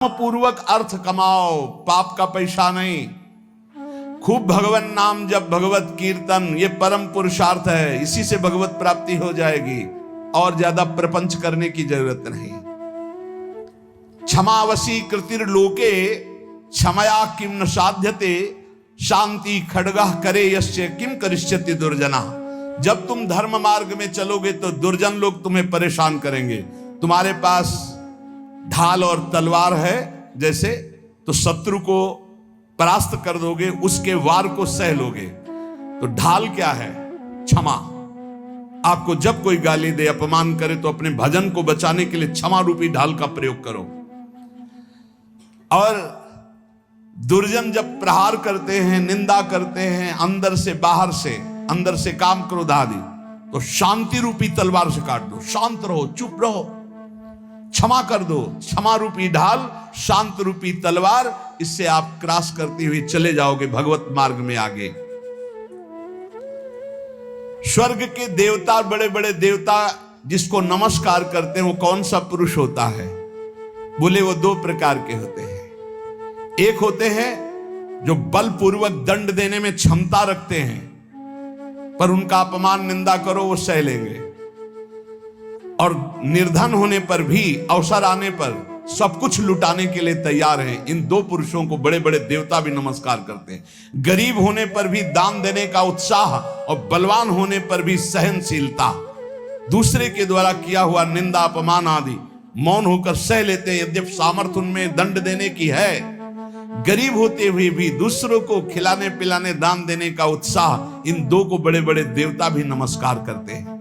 पूर्वक अर्थ कमाओ, पाप का पैसा नहीं। खूब भगवान नाम जप, भगवत कीर्तन, ये परम पुरुषार्थ है। इसी से भगवत प्राप्ति हो जाएगी और ज्यादा प्रपंच करने की जरूरत नहीं। क्षमावशी कृतिर्लोके क्षमया किम न साध्यते, शांति खड्गः करे यस्य किम करिष्यति दुर्जना। जब तुम धर्म मार्ग में चलोगे तो दुर्जन लोग तुम्हें परेशान करेंगे। तुम्हारे पास ढाल और तलवार है जैसे, तो शत्रु को परास्त कर दोगे, उसके वार को सह लोगे। तो ढाल क्या है? क्षमा। आपको जब कोई गाली दे, अपमान करे, तो अपने भजन को बचाने के लिए क्षमा रूपी ढाल का प्रयोग करो। और दुर्जन जब प्रहार करते हैं, निंदा करते हैं, अंदर से बाहर से, अंदर से काम क्रोध आदि, तो शांति रूपी तलवार से काट दो। शांत रहो, चुप रहो, क्षमा कर दो। क्षमा रूपी ढाल, शांत रूपी तलवार, इससे आप क्रॉस करते हुए चले जाओगे भगवत मार्ग में आगे। स्वर्ग के देवता, बड़े बड़े देवता जिसको नमस्कार करते हैं, वो कौन सा पुरुष होता है? बोले वो दो प्रकार के होते हैं। एक होते हैं जो बलपूर्वक दंड देने में क्षमता रखते हैं, पर उनका अपमान निंदा करो वो सह लेंगे, और निर्धन होने पर भी, अवसर आने पर सब कुछ लुटाने के लिए तैयार हैं। इन दो पुरुषों को बड़े बड़े देवता भी नमस्कार करते हैं। गरीब होने पर भी दान देने का उत्साह, और बलवान होने पर भी सहनशीलता। दूसरे के द्वारा किया हुआ निंदा, अपमान आदि मौन होकर सह लेते हैं, यद्यपि सामर्थ्य उनमें दंड देने की है। गरीब होते हुए भी दूसरों को खिलाने पिलाने, दान देने का उत्साह, इन दो को बड़े बड़े देवता भी नमस्कार करते हैं।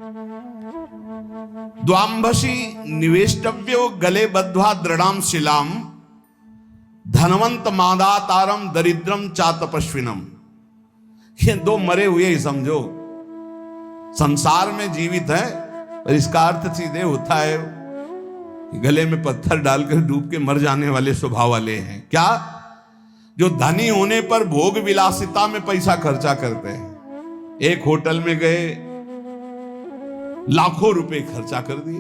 द्वांभसी निवेष्टव्यो गले बद्ध्वा दृढ़ाम शिलाम, धनवंत मादातारम दरिद्रम चातपस्विनम। ये दो मरे हुए ही समझो, संसार में जीवित है, पर इसका अर्थ सीधे होता है गले में पत्थर डालकर डूब के मर जाने वाले स्वभाव वाले हैं। क्या? जो धनी होने पर भोग विलासिता में पैसा खर्चा करते हैं। एक होटल में गए, लाखों रुपए खर्चा कर दिए।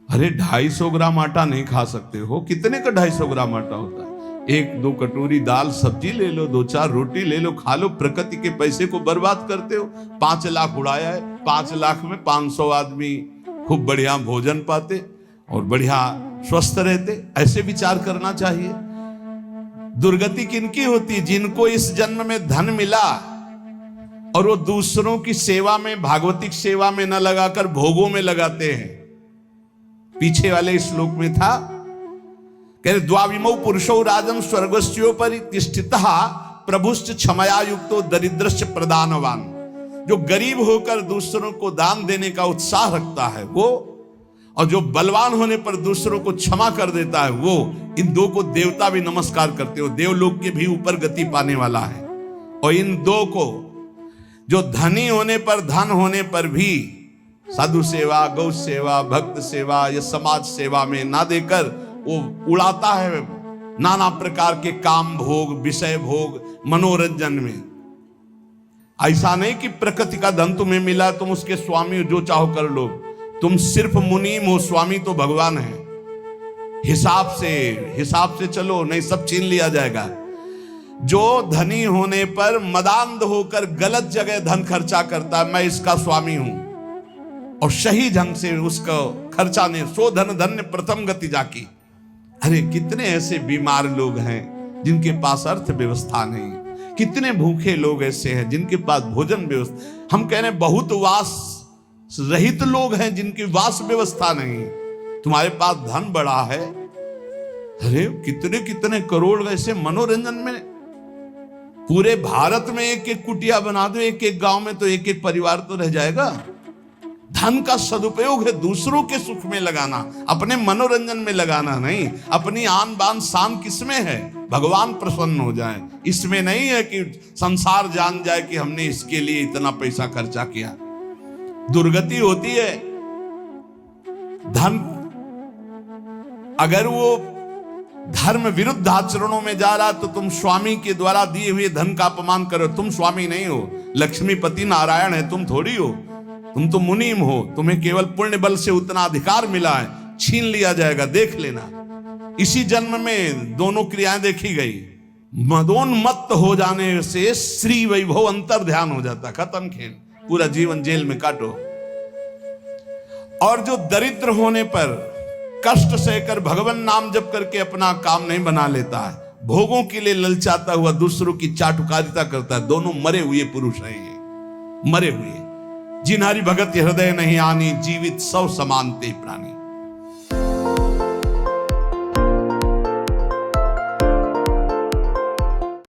अरे 250 ग्राम आटा नहीं खा सकते हो? कितने का 250 ग्राम आटा होता है? 1-2 कटोरी दाल सब्जी ले लो, 2-4 रोटी ले लो, खा लो। प्रकृति के पैसे को बर्बाद करते हो। 5 लाख उड़ाया है, 5 लाख में 500 आदमी खूब बढ़िया भोजन पाते और बढ़िया स्वस्थ रहते। ऐसे विचार करना चाहिए। दुर्गति किनकी होती? जिनको इस जन्म में धन मिला और वो दूसरों की सेवा में, भागवतिक सेवा में न लगाकर भोगों में लगाते हैं। पीछे वाले श्लोक में था, कह रहे द्वाविमौ पुरुषो राजन स्वर्गस्योपरि तिष्ठितः प्रभुश्च क्षमया युक्तो दरिद्रश्च प्रदानवान। जो गरीब होकर दूसरों को दान देने का उत्साह रखता है वो, और जो बलवान होने पर दूसरों को क्षमा कर देता है वो, इन दो को देवता भी नमस्कार करते हो। देवलोक के भी ऊपर गति पाने वाला है। और इन दो को, जो धनी होने पर, धन होने पर भी साधु सेवा, गौ सेवा, भक्त सेवा या समाज सेवा में ना देकर वो उड़ाता है नाना प्रकार के काम भोग, विषय भोग, मनोरंजन में। ऐसा नहीं कि प्रकृति का धन तुम्हें मिला, तुम उसके स्वामी जो चाहो कर लो। तुम सिर्फ मुनीम हो, स्वामी तो भगवान है। हिसाब से चलो, नहीं सब छीन लिया जाएगा। जो धनी होने पर मदांध होकर गलत जगह धन खर्चा करता है, मैं इसका स्वामी हूं, और सही ढंग से उसका खर्चा ने, सो धन धन्य प्रथम गति जाकी। अरे कितने ऐसे बीमार लोग हैं जिनके पास अर्थ व्यवस्था नहीं। कितने भूखे लोग ऐसे हैं जिनके पास भोजन व्यवस्था, हम कह रहे हैं बहुत वास रहित लोग हैं जिनकी वास व्यवस्था नहीं। तुम्हारे पास धन बड़ा है, अरे कितने कितने करोड़ ऐसे मनोरंजन में। पूरे भारत में एक एक कुटिया बना दो, एक एक गांव में तो एक एक परिवार तो रह जाएगा। धन का सदुपयोग है दूसरों के सुख में लगाना, अपने मनोरंजन में लगाना नहीं। अपनी आन बान शान किसमें है? भगवान प्रसन्न हो जाए, इसमें नहीं है कि संसार जान जाए कि हमने इसके लिए इतना पैसा खर्चा किया। दुर्गति होती है। धन अगर वो धर्म विरुद्ध आचरणों में जा रहा, तो तुम स्वामी के द्वारा दिए हुए धन का अपमान करो। तुम स्वामी नहीं हो, लक्ष्मीपति नारायण है, तुम थोड़ी हो। तुम तो मुनीम हो, तुम्हें केवल पुण्य बल से उतना अधिकार मिला है, छीन लिया जाएगा, देख लेना। इसी जन्म में दोनों क्रियाएं देखी गई। मदोन्मत्त हो जाने से श्री वैभव अंतर ध्यान हो जाता, खत्म खेल, पूरा जीवन जेल में काटो। और जो दरिद्र होने पर कष्ट सहकर भगवान नाम जप करके अपना काम नहीं बना लेता है, भोगों के लिए ललचाता हुआ दूसरों की चाटुकारिता करता है, दोनों मरे हुए पुरुष हैं ये, मरे हुए। जिन्हारी भगत हृदय नहीं आनी, जीवित सौ समान ते प्राणी।